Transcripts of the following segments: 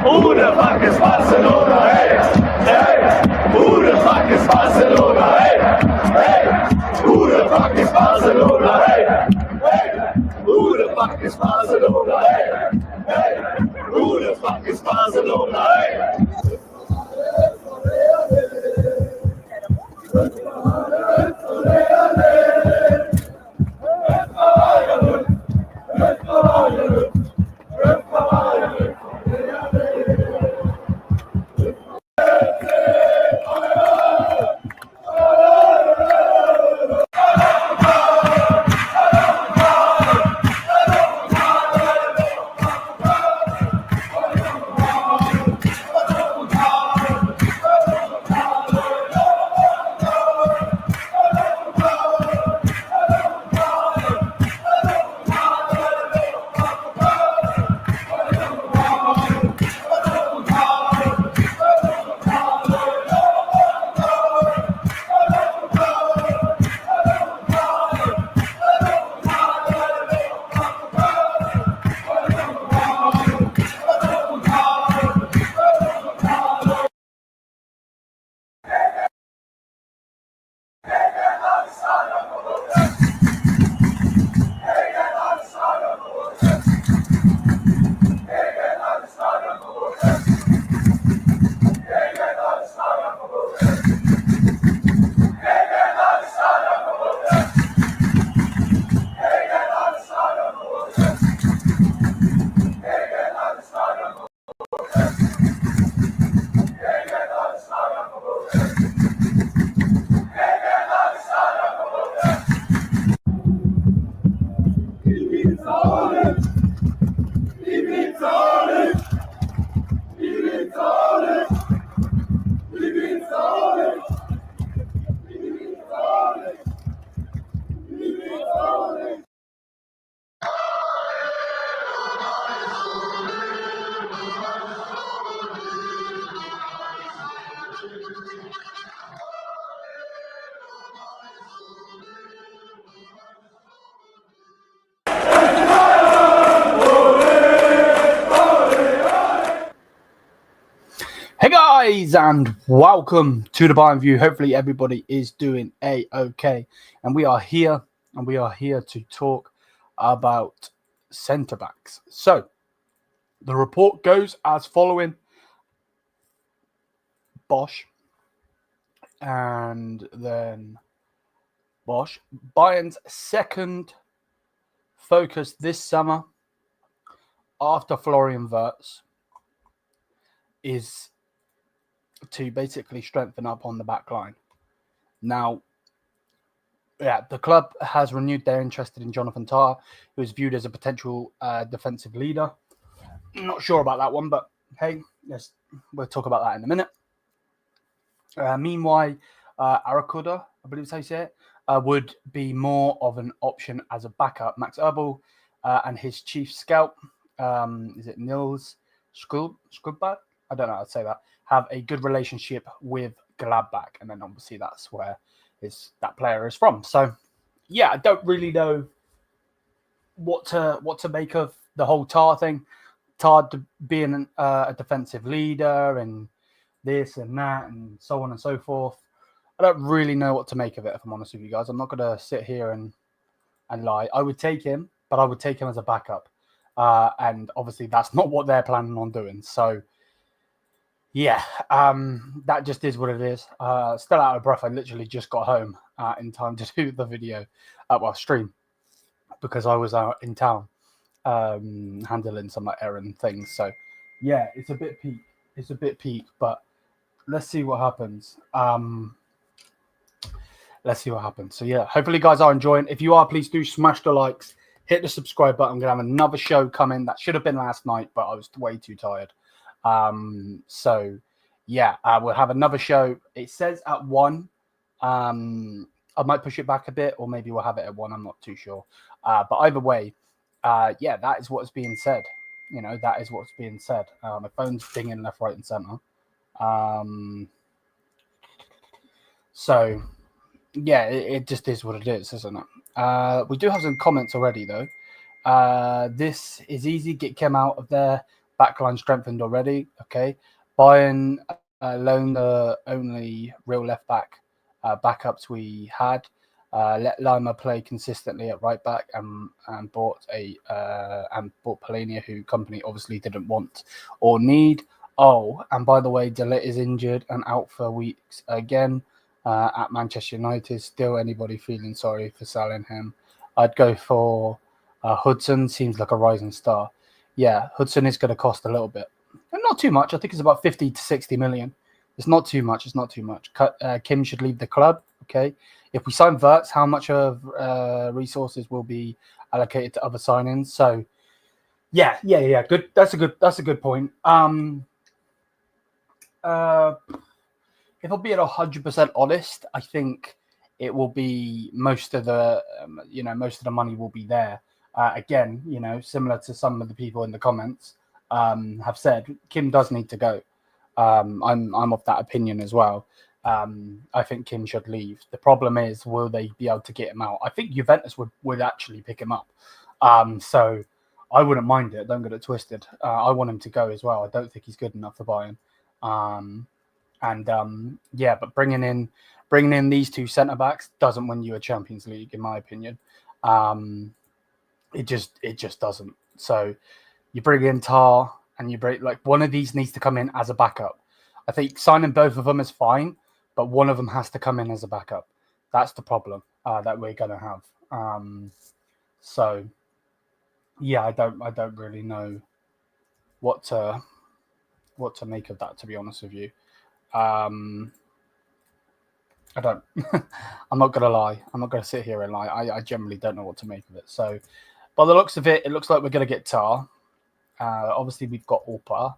Who the fuck is Barcelona? Hey, hey. Who the fuck is Barcelona? Hey, hey. Who the fuck is Barcelona? Hey, hey. Who the fuck is Barcelona? Hey, hey. Who the fuck is Barcelona? Hey. Hey guys, and welcome to the Bayern View. Hopefully everybody is doing a-okay. And we are here to talk about centre-backs. So, the report goes as following. Bosch, and then Bosch. Bayern's second focus this summer after Florian Wirtz is to basically strengthen up on the back line. Now, yeah, the club has renewed their interest in Jonathan Tah, who is viewed as a potential defensive leader. I'm not sure about that one, but hey, we'll talk about that in a minute. Meanwhile, Arakuda, I believe is how you say it, would be more of an option as a backup. Max Erbel and his chief scout, is it Nils Skrubbat? I don't know how to say that, have a good relationship with Gladbach. And then obviously that's where that player is from. So, yeah, I don't really know what to make of the whole Tah thing. Tah being a defensive leader and this and that and so on and so forth. I don't really know what to make of it, if I'm honest with you guys. I'm not going to sit here and lie. I would take him, but I would take him as a backup. And obviously that's not what they're planning on doing. So, yeah, that just is what it is. Still out of breath. I literally just got home in time to do the video, stream, because I was out in town handling some errand things. So, yeah, it's a bit peak. It's a bit peak, but let's see what happens. Let's see what happens. So, yeah, hopefully you guys are enjoying. If you are, please do smash the likes. Hit the subscribe button. I'm going to have another show coming. That should have been last night, but I was way too tired. So, yeah, we'll have another show. It says at 1. I might push it back a bit, or maybe we'll have it at 1. I'm not too sure. But either way, yeah, that is what's being said. You know, that is what's being said. My phone's dinging left, right, and center. So, yeah, it just is what it is, isn't it? We do have some comments already, though. This is easy. Get Kim out of there. Backline strengthened already. Okay. Bayern loaned the only real left back backups we had. Let Lima play consistently at right back and bought Polania, who company obviously didn't want or need. Oh, and by the way, De Ligt is injured and out for weeks again at Manchester United. Still, anybody feeling sorry for selling him? I'd go for Hudson. Seems like a rising star. Yeah, Hudson is going to cost a little bit. And not too much. I think it's about 50 to 60 million. It's not too much. It's not too much. Kim should leave the club. Okay. If we sign Wirtz, how much of resources will be allocated to other signings? So, yeah. Good. That's a good point. If I'll be at 100% honest, I think it will be most of the money will be there. Again, similar to some of the people in the comments have said, Kim does need to go. I'm of that opinion as well. I think Kim should leave. The problem is, will they be able to get him out? I think Juventus would actually pick him up. So I wouldn't mind it. Don't get it twisted. I want him to go as well. I don't think he's good enough for Bayern. But bringing in these two centre backs doesn't win you a Champions League, in my opinion. It just doesn't. So you bring in Tah and you break, like, one of these needs to come in as a backup. I think signing both of them is fine, but one of them has to come in as a backup. That's the problem that we're going to have. So yeah, I don't really know what to make of that, to be honest with you. I don't. I'm not gonna lie. I'm not gonna sit here and lie. I generally don't know what to make of it. So, by the looks of it, it looks like we're gonna get Tah. Obviously, we've got Orpa.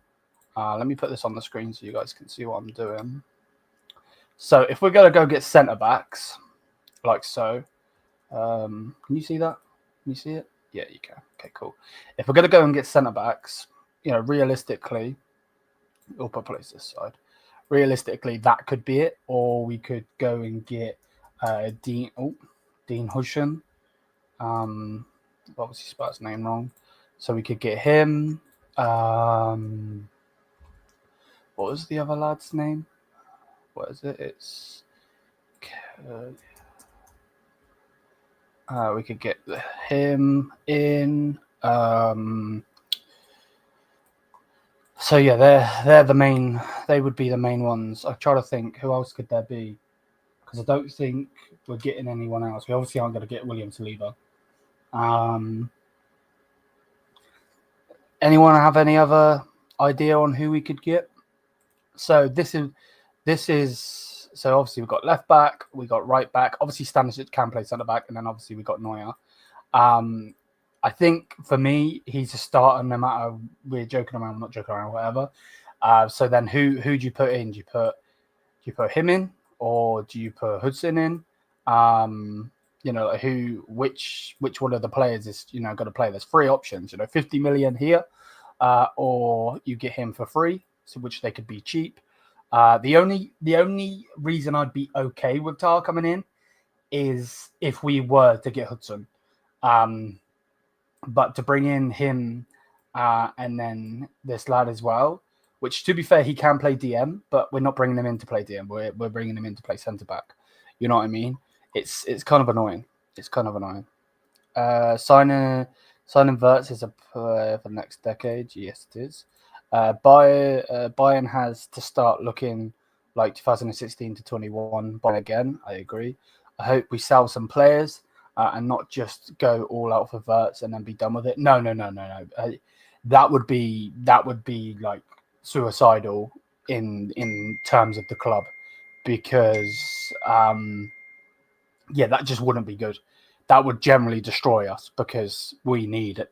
Let me put this on the screen so you guys can see what I'm doing. So, if we're gonna go get centre backs, like so, can you see that? Can you see it? Yeah, you can. Okay, cool. If we're gonna go and get centre backs, realistically, Orpa plays this side. Realistically, that could be it, or we could go and get Dean Hushen. Obviously spelled his name wrong, so we could get him. What was the other lad's name? What is it? It's we could get him in. So yeah, they're the main. They would be the main ones. I try to think who else could there be, because I don't think we're getting anyone else. We obviously aren't going to get William Saliba. Anyone have any other idea on who we could get? So this is so obviously we've got left back, we got right back. Obviously Stanisic can play centre back, and then obviously we got Neuer. I think for me, he's a starter no matter we're joking around, not joking around, whatever. So then who do you put in? Do you put him in, or do you put Hudson in? Which one of the players is going to play? There's 3 options. 50 million here, or you get him for free, so which they could be cheap. The only reason I'd be okay with Tar coming in is if we were to get Hudson. But to bring in him and then this lad as well, which to be fair, he can play DM, but we're not bringing him in to play DM. We're bringing him in to play centre back. You know what I mean? It's kind of annoying. Signing Wirtz is a player for the next decade. Yes, it is. Bayern has to start looking like 2016 to 21. But again, I agree. I hope we sell some players and not just go all out for Wirtz and then be done with it. No. That would be like suicidal in terms of the club, because that just wouldn't be good. That would generally destroy us, because we need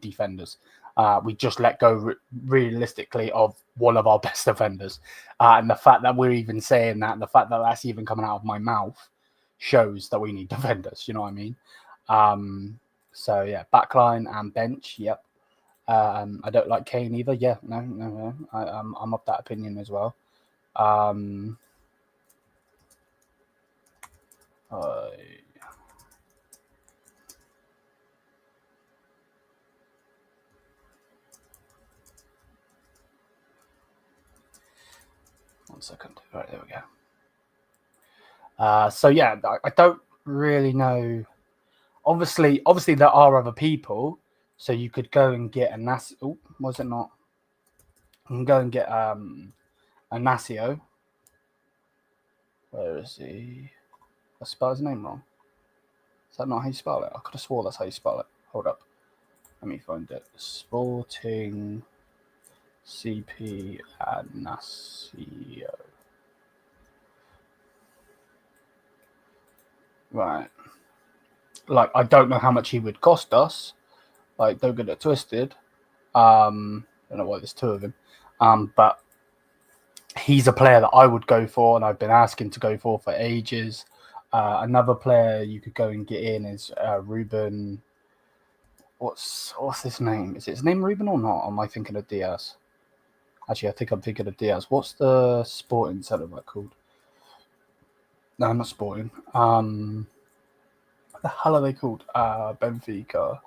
defenders. We just let go realistically of one of our best defenders, and the fact that we're even saying that, and the fact that that's even coming out of my mouth, shows that we need defenders. You know what I mean? So yeah, backline and bench. Yep. I don't like Kane either. Yeah, no. I'm of that opinion as well. 1 second. Right, there we go. So yeah, I don't really know. Obviously, there are other people. So you could go and get a Nas. Oh, was it not? You can go and get a Nasio. Where is he? I spelled his name wrong. Is that not how you spell it? I could have swore that's how you spell it. Hold up. Let me find it. Sporting CP Nasio. Right. Like, I don't know how much he would cost us. Like, don't get it twisted. I don't know why there's 2 of him. But he's a player that I would go for, and I've been asking to go for ages. Another player you could go and get in is Ruben. What's his name? Is his name Ruben or not? Am I thinking of Diaz? Actually, I think I'm thinking of Diaz. What's the Sporting centre back called? No, not Sporting. What the hell are they called? Benfica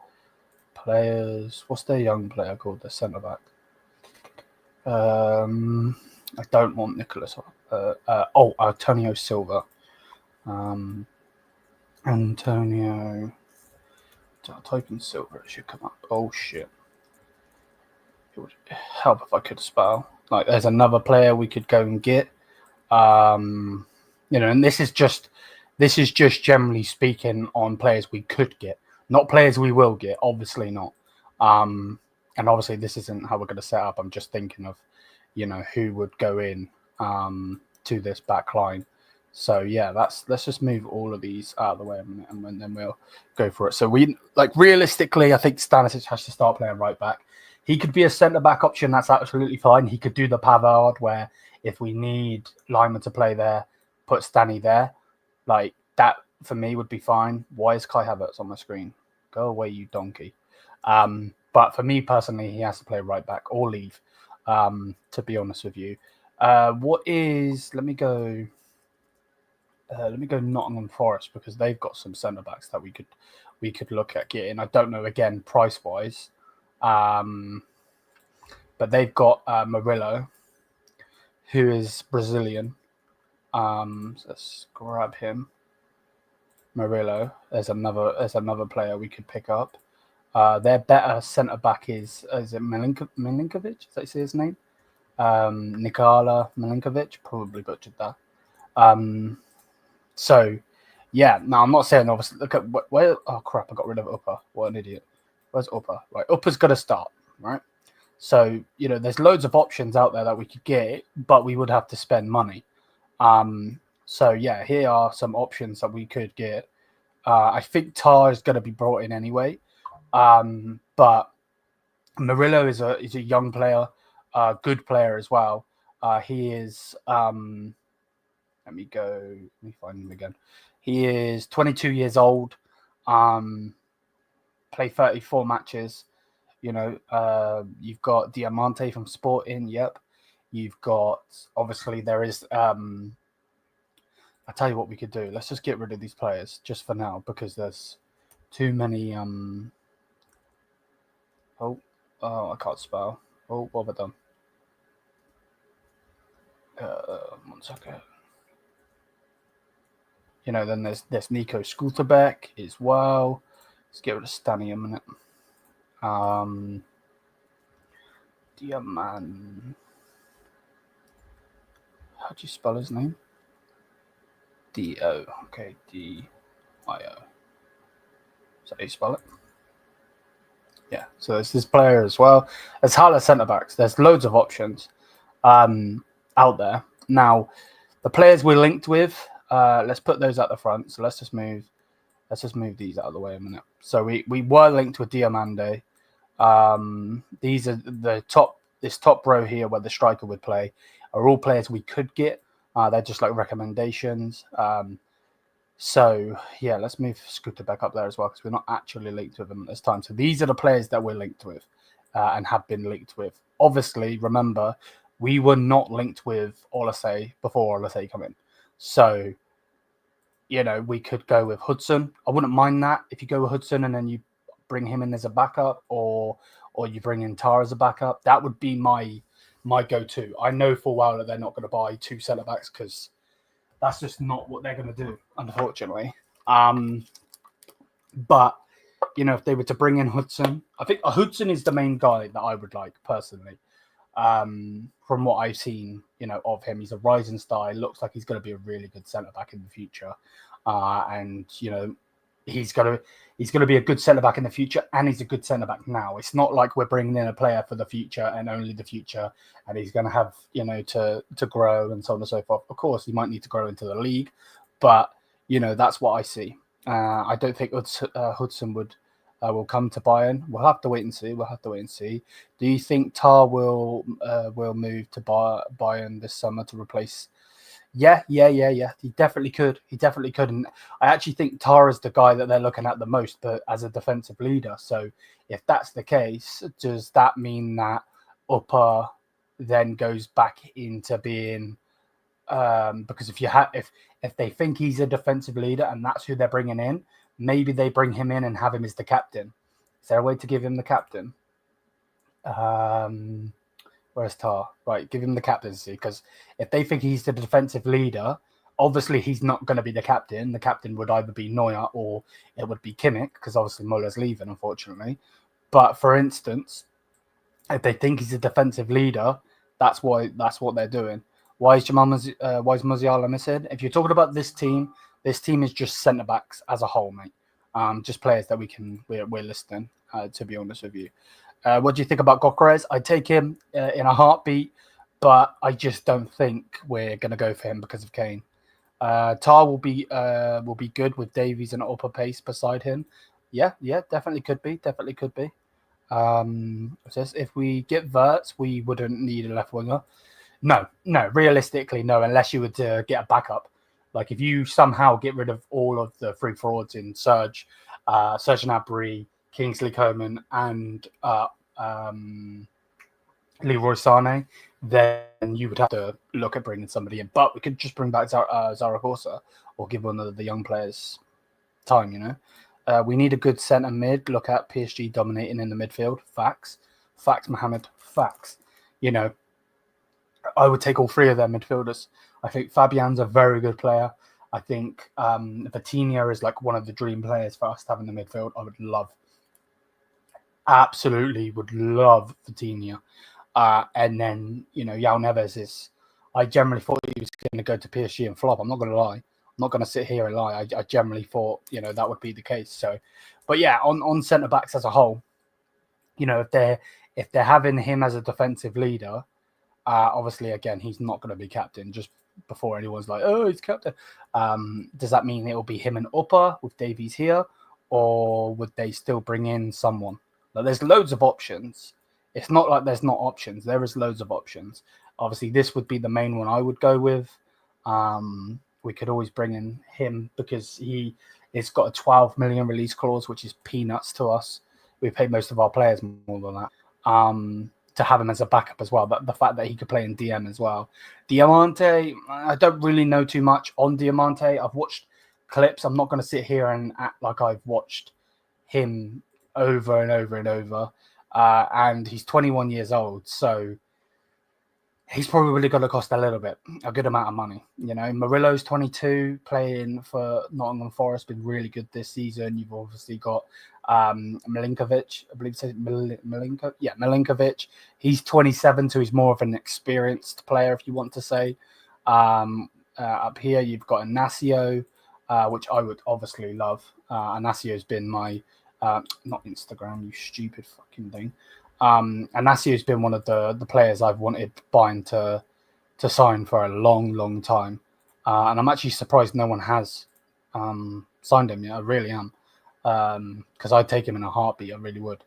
players. What's their young player called? The centre back. I don't want Nicholas. Antonio Silva. Antonio. Type in Silva. It should come up. Oh shit! It would help if I could spell. Like, there's another player we could go and get. And this is just generally speaking on players we could get, not players we will get. Obviously not. And obviously this isn't how we're going to set up. I'm just thinking of, who would go in to this back line. So yeah, let's just move all of these out of the way a minute, and then we'll go for it. So realistically, I think Stanisic has to start playing right back. He could be a centre back option. That's absolutely fine. He could do the Pavard, where if we need Lyman to play there, put Stanny there. Like, that for me would be fine. Why is Kai Havertz on my screen? Go away, you donkey. But for me personally, he has to play right back or leave. To be honest with you, let me go Nottingham Forest, because they've got some centre backs that we could look at getting. I don't know, again, price wise, but they've got Murillo, who is Brazilian. So let's grab him. Murillo. There's another player we could pick up. Their better centre back is it Milinkovic? Is that his name? Nikola Milinkovic. Probably butchered that. So yeah. Now, I'm not saying obviously. Look at where. Oh crap! I got rid of Upper. What an idiot. Where's Upper? Right, Upper's got to start. Right. So, there's loads of options out there that we could get, but we would have to spend money. So, yeah, here are some options that we could get. I think Tar is going to be brought in anyway. But Murillo is a young player, good player as well. He is, let me find him again. He is 22 years old, played 34 matches. You've got Diamante from Sporting. Yep. You've got, obviously, there is, I'll tell you what we could do. Let's just get rid of these players just for now because there's too many. I can't spell. Oh, what have I done? 1 second. Then there's Nico Scooterbeck as well. Let's get rid of Stanny a minute. Diamant. How do you spell his name? D-O. Okay, D-I-O. Is that how you spell it? Yeah, so there's this player as well. There's Hala centre-backs. There's loads of options out there. Now, the players we're linked with, let's put those at the front. So let's just move these out of the way a minute. So we were linked with Diamande. These are this top row here where the striker would play are all players we could get. They're just like recommendations. So, yeah, let's move Scooter back up there as well because we're not actually linked with them at this time. So these are the players that we're linked with and have been linked with. Obviously, remember, we were not linked with Olasey before Olasey come in. So, we could go with Hudson. I wouldn't mind that if you go with Hudson and then you bring him in as a backup or you bring in Tar as a backup. That would be my go-to. I know full well that they're not going to buy 2 centre-backs because that's just not what they're going to do, unfortunately. But, if they were to bring in Hudson, I think Hudson is the main guy that I would like, personally. From what I've seen, of him, he's a rising star. He looks like he's going to be a really good centre-back in the future. And, he's going to be a good centre-back in the future, and he's a good centre-back now. It's not like we're bringing in a player for the future and only the future, and he's going to have, to grow and so on and so forth. Of course, he might need to grow into the league, but, that's what I see. I don't think Hudson will come to Bayern. We'll have to wait and see. Do you think Tar will move to Bayern this summer to replace? Yeah. He definitely could. And I actually think Tar is the guy that they're looking at the most, but as a defensive leader. So if that's the case, does that mean that Upper then goes back into being? Because if they think he's a defensive leader and that's who they're bringing in, maybe they bring him in and have him as the captain. Is there a way to give him the captain? Where's Tar? Right, give him the captaincy, because if they think he's the defensive leader, obviously he's not going to be the captain. The captain would either be Neuer or it would be Kimmich, because obviously Muller's leaving, unfortunately. But for instance, if they think he's a defensive leader, that's what they're doing. Why is Musiala missing? If you're talking about this team is just centre backs as a whole, mate. Just players that we're listing. To be honest with you. What do you think about Gyökeres? I'd take him in a heartbeat, but I just don't think we're going to go for him because of Kane. Tar will be good with Davies and Upper pace beside him. Yeah, definitely could be. If we get Wirtz, we wouldn't need a left winger. No, realistically, no, unless you would get a backup. Like if you somehow get rid of all of the 3 forwards in Serge Gnabry, Kingsley Coman and Leroy Sané, then you would have to look at bringing somebody in. But we could just bring back Zaragoza or give one of the young players time, We need a good centre mid. Look at PSG dominating in the midfield. Facts, Mohammed. Facts. I would take all 3 of their midfielders. I think Fabian's a very good player. I think Vitinha is like one of the dream players for us to have in the midfield. I would absolutely love Vitinha. And then, Yao Neves is, I generally thought he was going to go to PSG and flop. I'm not going to lie. I'm not going to sit here and lie. I generally thought, that would be the case. So, but yeah, on centre backs as a whole, if if they're having him as a defensive leader, obviously, again, he's not going to be captain. Just before anyone's like, oh, he's captain. Does that mean it will be him and Upper with Davies here? Or would they still bring in someone? Like, there's loads of options. It's not like there's not options. There is loads of options. Obviously, this would be the main one I would go with. We could always bring in him because it's got a 12 million release clause, which is peanuts to us. We pay most of our players more than that. To have him as a backup as well, but the fact that he could play in DM as well. Diamante, I don't really know too much on Diamante. I've watched clips. I'm not going to sit here and act like I've watched him over and over and over. And he's 21 years old, so he's probably going to cost a good amount of money. You know, Murillo's 22, playing for Nottingham Forest, been really good this season. You've obviously got Milinkovic, I believe it's Milinkovic. He's 27, so he's more of an experienced player, if you want to say. Up here, you've got Inacio, which I would obviously love. Inacio's been my not Instagram, you stupid fucking thing. Inacio's been one of the players I've wanted Bayern to sign for a long time, and I'm actually surprised no one has signed him yet. I really am, because I'd take him in a heartbeat. I really would.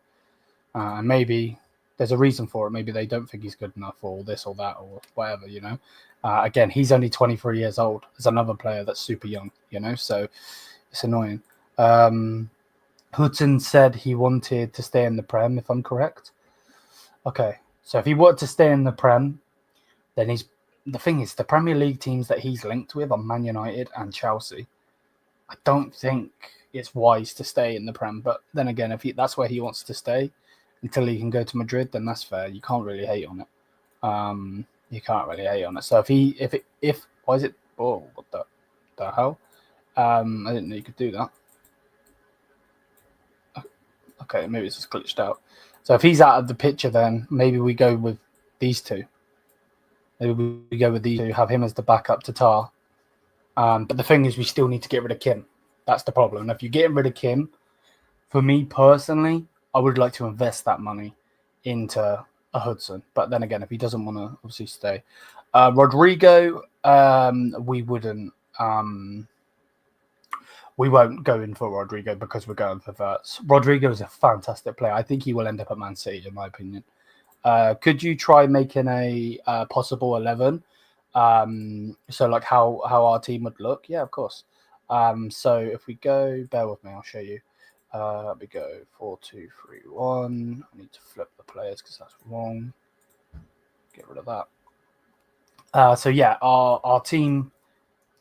And maybe there's a reason for it. Maybe they don't think he's good enough, or this or that, or whatever. You know. Again, he's only 23 years old. There's another player that's super young. You know, so it's annoying. Hudson said he wanted to stay in the Prem, if I'm correct. Okay, so if he wanted to stay in the Prem, then the thing is, the Premier League teams that he's linked with are Man United and Chelsea. I don't think it's wise to stay in the Prem, but then again, if that's where he wants to stay until he can go to Madrid, then that's fair. You can't really hate on it. You can't really hate on it. So if why is it? Oh, what the hell? I didn't know you could do that. Okay, maybe it's just glitched out. So if he's out of the picture, then maybe we go with these two. Maybe we go with these two, have him as the backup to Tar. But the thing is, we still need to get rid of Kim. That's the problem. And if you're getting rid of Kim, for me personally, I would like to invest that money into a Hudson. But then again, if he doesn't want to obviously stay. Rodrigo, we wouldn't... we won't go in for Rodrigo because we're going for Wirtz. Rodrigo is a fantastic player. I think he will end up at Man City, in my opinion. Could you try making a possible 11? So like how our team would look? Yeah, of course. So if we go, bear with me, I'll show you. We go 4-2-3-1. I need to flip the players because that's wrong. Get rid of that. So yeah, our team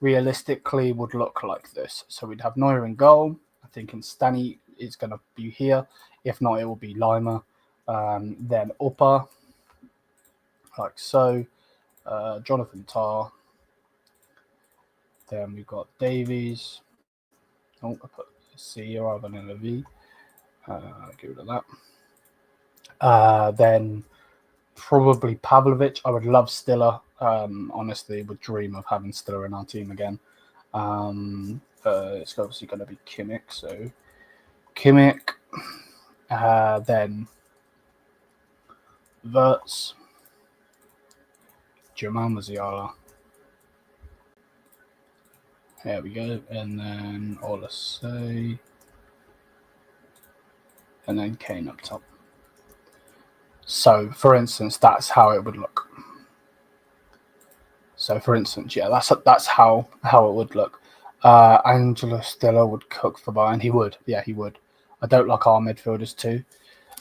realistically would look like this. So we'd have Neuer in goal. I think Stani is going to be here. If not, it will be Lima. Then Upper, like so. Jonathan Tah. Then we've got Davies. Oh, I put C rather than a V. Get rid of that. Then probably Pavlovic. I would love Stiller. Honestly, would dream of having Stiller in our team again. It's obviously going to be Kimmich. So Kimmich. Then Wirtz. Jamal Musiala. There we go. And then Olasey. And then Kane up top. So, for instance, that's how it would look. So, for instance, yeah, that's how it would look. Angelo Stiller would cook for Bayern. He would. Yeah, he would. I don't like our midfielders too.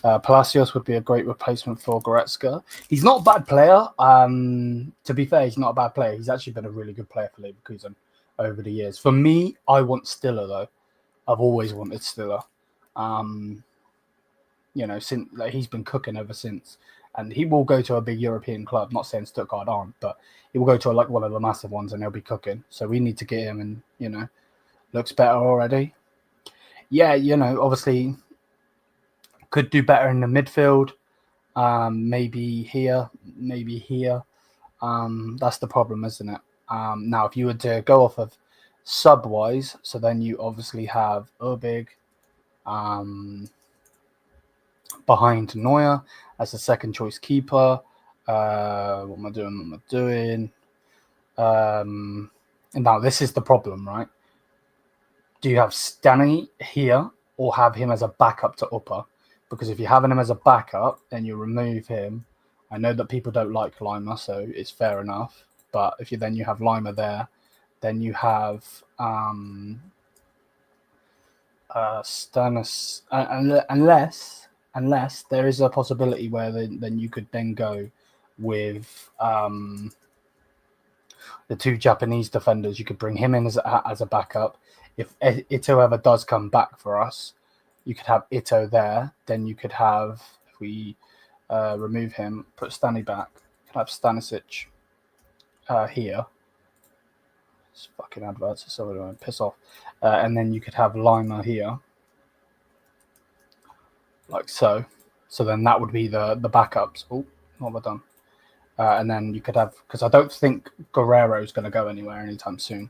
Palacios would be a great replacement for Goretzka. He's not a bad player. To be fair, he's not a bad player. He's actually been a really good player for Leverkusen over the years. For me, I want Stiller, though. I've always wanted Stiller. Since he's been cooking ever since. And he will go to a big European club. Not saying Stuttgart aren't, but he will go to one of the massive ones and he'll be cooking. So we need to get him and, looks better already. Yeah, obviously could do better in the midfield. Maybe here. That's the problem, isn't it? Now, if you were to go off of sub-wise, so then you obviously have Urbig, behind Neuer as a second choice keeper. What am I doing? And now this is the problem, right? Do you have Stanny here or have him as a backup to Upper? Because if you're having him as a backup, then you remove him. I know that people don't like Lima, so it's fair enough. But if you have Lima there, then you have Stannis, unless there is a possibility where then you could then go with the two Japanese defenders. You could bring him in as a backup. If Ito ever does come back for us, you could have Ito there. Then you could have, if we remove him, put Stanley back, you could have Stanisic here. It's fucking adverts, so I don't piss off. And then you could have Lima here, like so. So then that would be the backups. Oh, what have I done? And then you could have, because I don't think Guerrero is going to go anywhere anytime soon.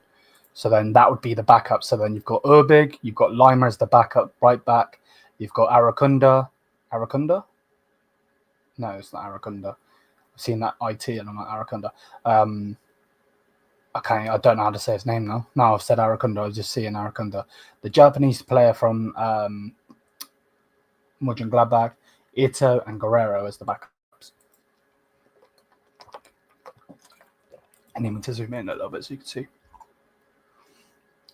So then that would be the backup. So then you've got Urbig, you've got Lima as the backup right back. You've got Aracunda. Aracunda? No, it's not Aracunda. I've seen that IT and I'm like, Aracunda. Okay, I don't know how to say his name now. Now I've said Aracunda, I was just seeing Aracunda. The Japanese player from Mönchengladbach, Ito and Guerrero as the backups. I need to zoom in a little bit so you can see.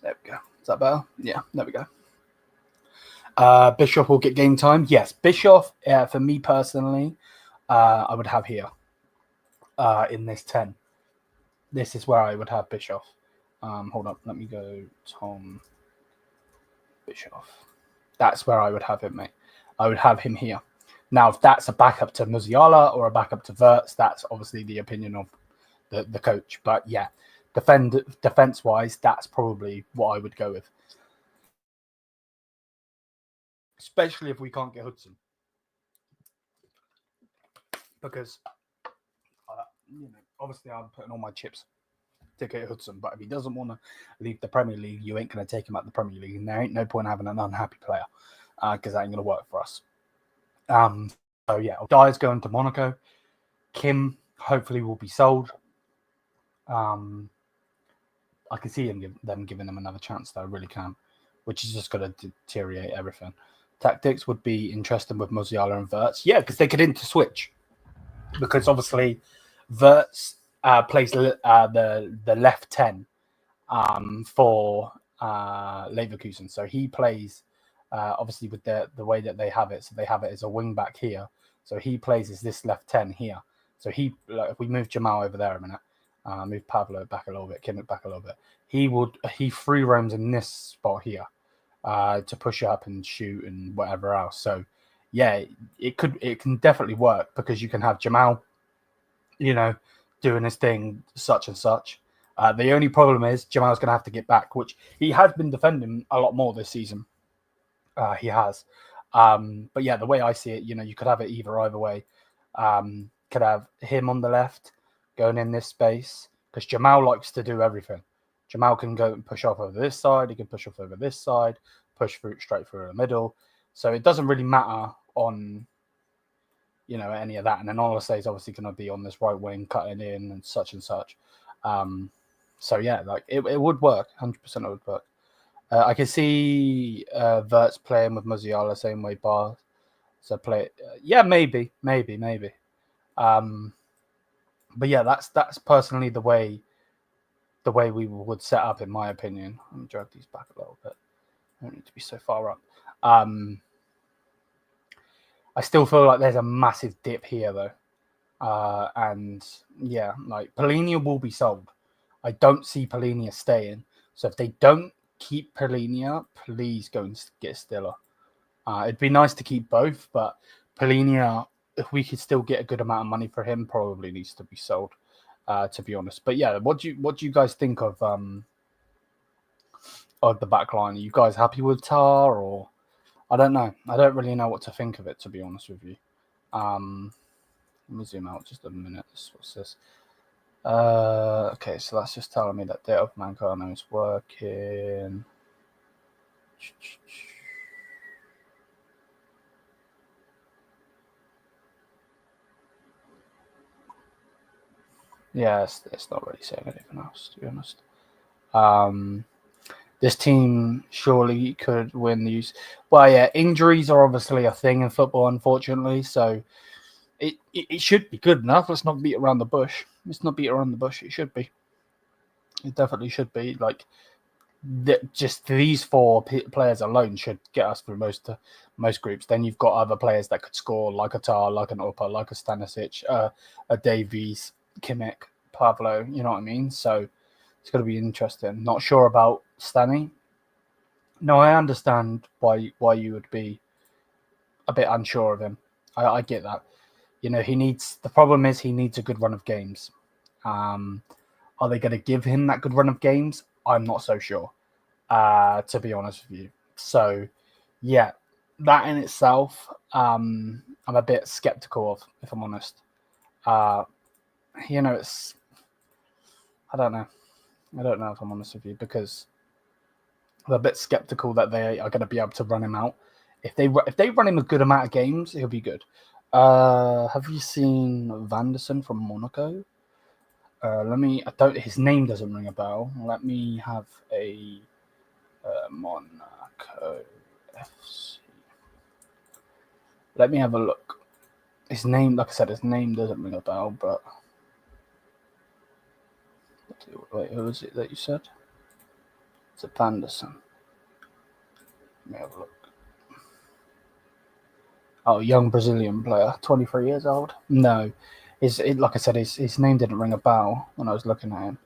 There we go. Is that better? Yeah, there we go. Bischoff will get game time. Yes, Bischoff, for me personally, I would have here in this 10. This is where I would have Bischoff. Hold up, let me go Tom Bischoff. That's where I would have him, mate. I would have him here. Now, if that's a backup to Musiala or a backup to Wirtz, that's obviously the opinion of the coach. But yeah, defense-wise, that's probably what I would go with. Especially if we can't get Hudson. Because, obviously I'm putting all my chips to get Hudson. But if he doesn't want to leave the Premier League, you ain't going to take him out the Premier League. And there ain't no point having an unhappy player because that ain't going to work for us. So, yeah, Dyer's going to Monaco. Kim hopefully will be sold. I can see them giving them another chance, though. I really can, which is just going to deteriorate everything. Tactics would be interesting with Musiala and Wirtz. Yeah, because they could interswitch. Because obviously, Wirtz plays the left 10 for Leverkusen. So he plays, obviously, with the way that they have it. So they have it as a wing back here. So he plays as this left 10 here. So if we move Jamal over there a minute, move Pablo back a little bit, Kimmich back a little bit, he free roams in this spot here to push up and shoot and whatever else. So yeah, it can definitely work because you can have Jamal, doing his thing, such and such. The only problem is Jamal's going to have to get back, which he has been defending a lot more this season. He has. But yeah, the way I see it, you could have it either way. Could have him on the left going in this space because Jamal likes to do everything. Jamal can go and push off over this side. He can push off over this side, push straight through the middle. So it doesn't really matter on, any of that. And then Olise is obviously going to be on this right wing, cutting in and such and such. So yeah, like it would work. 100% it would work. I can see Wirtz playing with Musiala same way Bar. So play. Yeah, maybe. But yeah, that's personally the way we would set up, in my opinion. Let me drag these back a little bit. I don't need to be so far up. I still feel like there's a massive dip here, though. And yeah, like Polinia will be sold. I don't see Polinia staying. So if they don't keep Polinia, please go and get Stiller. It'd be nice to keep both, but Polinia, if we could still get a good amount of money for him, probably needs to be sold, to be honest. But yeah, what do you guys think of the back line? Are you guys happy with Tar, or I don't know. I don't really know what to think of it, to be honest with you. Let me zoom out just a minute. What's this? Okay, so that's just telling me that Date of Mancano is working. Yeah, it's not really saying anything else, to be honest. This team surely could win these. Well, yeah, injuries are obviously a thing in football, unfortunately. So it should be good enough. Let's not beat around the bush. Let's not beat around the bush. It should be. It definitely should be. Like, just these four players alone should get us through most groups. Then you've got other players that could score, like a Tar, like an Opa, like a Stanisic, a Davies, Kimmich, Pavlo. You know what I mean? So it's going to be interesting. Not sure about Stanny. No, I understand why you would be a bit unsure of him. I get that. You know, the problem is he needs a good run of games. Are they going to give him that good run of games? I'm not so sure, to be honest with you. So, yeah, that in itself, I'm a bit skeptical of, if I'm honest. You know, I don't know. I don't know if I'm honest with you, because I'm a bit skeptical that they are going to be able to run him out. If they run him a good amount of games, he'll be good. Have you seen Vanderson from Monaco? His name doesn't ring a bell. Let me have a Monaco FC. Let me have a look. His name, like I said, his name doesn't ring a bell, but wait, who is it that you said? It's a Vanderson. Let me have a look. Oh, young Brazilian player, 23 years old. No, like I said, his name didn't ring a bell when I was looking at him.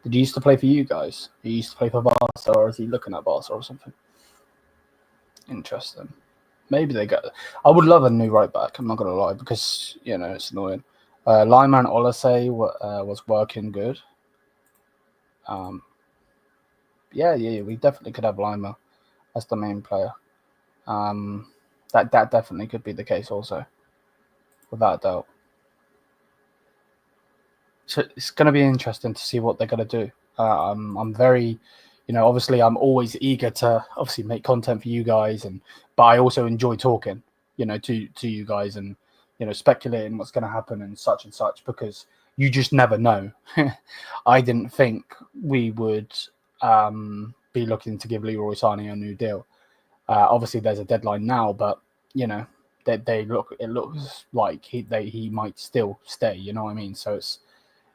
Did he used to play for you guys? He used to play for Barca, or is he looking at Barca or something? Interesting. Maybe they got. I would love a new right back. I'm not gonna lie, because it's annoying. Lyman Olasey was working good. Yeah, we definitely could have Lima as the main player. That definitely could be the case also, without a doubt. So it's going to be interesting to see what they're going to do. I'm very, obviously I'm always eager to obviously make content for you guys, but I also enjoy talking, to you guys, and speculating what's going to happen and such, because you just never know. I didn't think we would be looking to give Leroy Sané a new deal. Obviously, there's a deadline now, but it looks like he might still stay. You know what I mean? So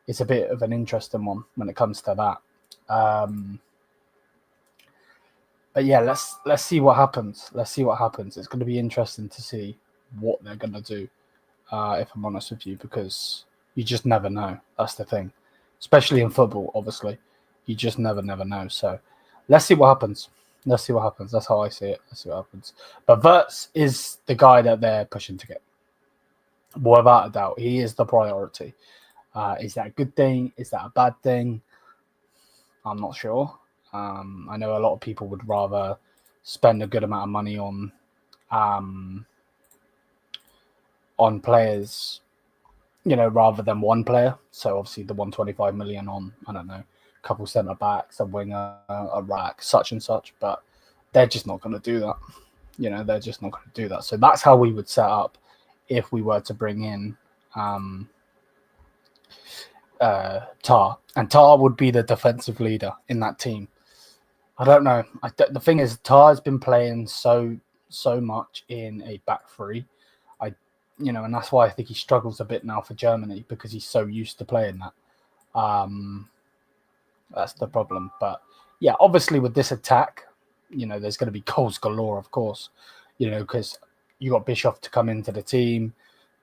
it's a bit of an interesting one when it comes to that. But yeah, let's see what happens. It's going to be interesting to see what they're going to do. If I'm honest with you, because you just never know. That's the thing, especially in football. Obviously, you just never know. So let's see what happens. That's how I see it. Let's see what happens. But Wirtz is the guy that they're pushing to get. Without a doubt, he is the priority. Is that a good thing? Is that a bad thing? I'm not sure. I know a lot of people would rather spend a good amount of money on players, rather than one player. So obviously the 125 million on, I don't know, a couple centre backs, a winger, a rack, such and such. But they're just not going to do that. They're just not going to do that. So that's how we would set up if we were to bring in Tar. And Tar would be the defensive leader in that team. I don't know. The thing is, Tar has been playing so much in a back three. And that's why I think he struggles a bit now for Germany, because he's so used to playing that. That's the problem. But yeah, obviously with this attack, there's going to be goals galore, of course. Because you got Bischoff to come into the team,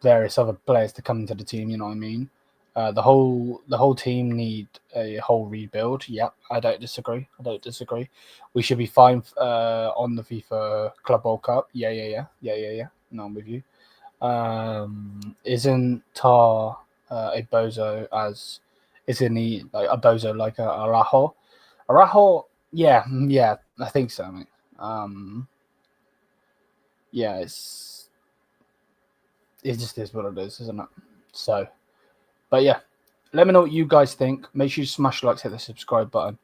various other players to come into the team. You know what I mean? The whole team need a whole rebuild. Yep, I don't disagree. We should be fine on the FIFA Club World Cup. Yeah. No, I'm with you. Isn't Tar a bozo as isn't he like a bozo like a Araujo? Araujo, yeah, I think so, mate. Yeah, it just is what it is, isn't it? So, but yeah, let me know what you guys think. Make sure you smash the likes, hit the subscribe button.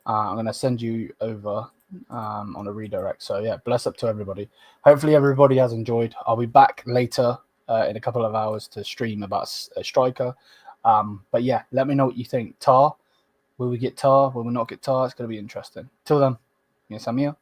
I'm going to send you over on a redirect. So yeah, bless up to everybody. Hopefully everybody has enjoyed. I'll be back later in a couple of hours to stream about a striker. But yeah, let me know what you think. Tar, will we get Tar? Will we not get Tar? It's going to be interesting. Till then, yes, I'm here.